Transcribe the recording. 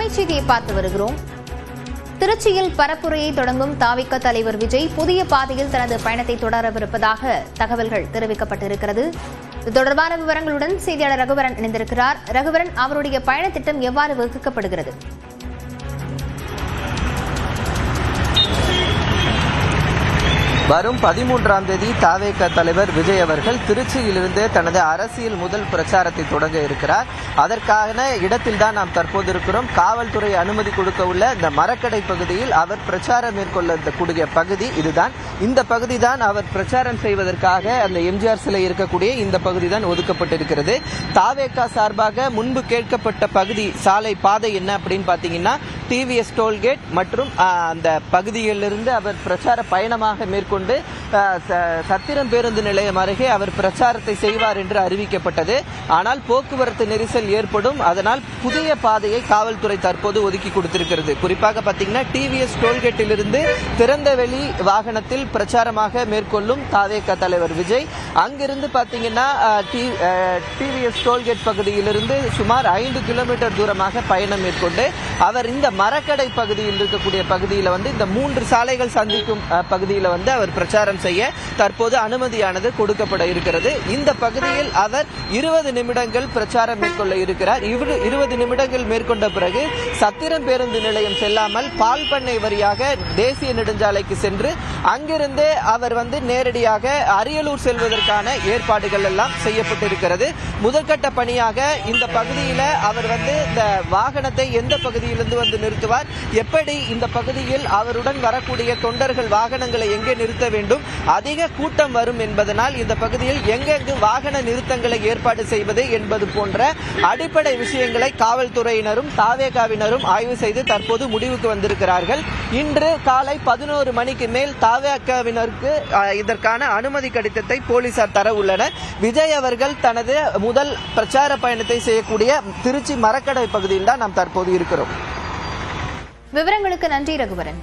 அண்மை செய்தியை பார்த்து வருகிறோம். திருச்சியில் பரப்புரையை தொடங்கும் தாவிக தலைவர் விஜய் புதிய பாதையில் தனது பயணத்தை தொடரவிருப்பதாக தகவல்கள் தெரிவிக்கப்பட்டிருக்கிறது. இது தொடர்பான விவரங்களுடன் செய்தியாளர் ரகுவரன் இணைந்திருக்கிறார். ரகுவரன், அவருடைய பயண திட்டம் எவ்வாறு வகுக்கப்படுகிறது? வரும் 13ஆம் தேதி தாவேக தலைவர் விஜய் அவர்கள் திருச்சியிலிருந்து தனது அரசியல் முதல் பிரச்சாரத்தை தொடங்க இருக்கிறார். அதற்கான இடத்தில் தான் நாம் தற்போது இருக்கிறோம். காவல்துறை அனுமதி கொடுக்க உள்ள இந்த மரக்கடை பகுதியில் அவர் பிரச்சாரம் மேற்கொள்ளக்கூடிய பகுதி இதுதான். இந்த பகுதி தான் அவர் பிரச்சாரம் செய்வதற்காக அந்த எம்ஜிஆர் சிலை இருக்கக்கூடிய இந்த பகுதி தான் ஒதுக்கப்பட்டிருக்கிறது. தாவேக சார்பாக முன்பு கேட்கப்பட்ட பகுதி சாலை பாதை என்ன அப்படின்னு பாத்தீங்கன்னா டிவிஎஸ் டோல்கேட் மற்றும் அந்த பகுதியிலிருந்து அவர் பிரச்சார பயணமாக மேற்கொண்டு சத்திரம் பேருந்து நிலையம் அருகே அவர் பிரச்சாரத்தை செய்வார் என்று அறிவிக்கப்பட்டது. ஆனால் போக்குவரத்து நெரிசல் ஏற்படும், அதனால் புதிய பாதையை காவல்துறை தற்போது ஒதுக்கி கொடுத்திருக்கிறது. குறிப்பாக பாத்தீங்கன்னா டிவிஎஸ் டோல்கேட்டிலிருந்து திறந்தவெளி வாகனத்தில் பிரச்சாரமாக மேற்கொள்ளும் தாவேக தலைவர் விஜய் அங்கிருந்து பாத்தீங்கன்னா டிவிஎஸ் டோல்கேட் பகுதியிலிருந்து சுமார் 5 கிலோமீட்டர் தூரமாக பயணம் மேற்கொண்டு அவர் இந்த மரக்கடை பகுதியில் இருக்கக்கூடிய பகுதியில் இந்த 3 சாலைகள் சந்திக்கும் பகுதியில் அவர் பிரச்சாரம் செய்ய தற்போது அனுமதியானது கொடுக்கப்பட இருக்கிறது. இந்த பகுதியில் அவர் 20 நிமிடங்கள் பிரச்சாரம் மேற்கொள்ள இருக்கிறார். 20 நிமிடங்கள் மேற்கொண்ட பிறகு சத்திரம் பேருந்து நிலையம் செல்லாமல் பால் பண்ணை வழியாக தேசிய நெடுஞ்சாலைக்கு சென்று அங்கிருந்து அவர் நேரடியாக அரியலூர் செல்வதற்கான ஏற்பாடுகள் எல்லாம் செய்யப்பட்டிருக்கிறது. முதற்கட்ட பணியாக இந்த பகுதியில் அவர் இந்த வாகனத்தை எந்த பகுதியிலிருந்து நிறுத்துவார், எப்படி இந்த பகுதியில் அவருடன் வரக்கூடிய தொண்டர்கள் வாகனங்களை எங்கே நிறுத்த வேண்டும், அதிக கூட்டம் வரும் என்பதனால் இந்த பகுதியில் எங்கெங்கு வாகன நிறுத்தங்களை ஏற்பாடு செய்வது என்பது போன்ற அடிப்படை விஷயங்களை காவல்துறையினரும் தாவேகாவினரும் ஆய்வு செய்து தற்போது முடிவுக்கு வந்திருக்கிறார்கள். இன்று காலை 11 மணிக்கு மேல் தாவேகாவினருக்கு இதற்கான அனுமதி கடிதத்தை போலீசார் தர உள்ளனர். விஜய் அவர்கள் தனது முதல் பிரச்சார பயணத்தை செய்யக்கூடிய திருச்சி மரக்கடை பகுதியில் தான் நாம் தற்போது இருக்கிறோம். விவரங்களுக்கு நன்றி ரகுவரன்.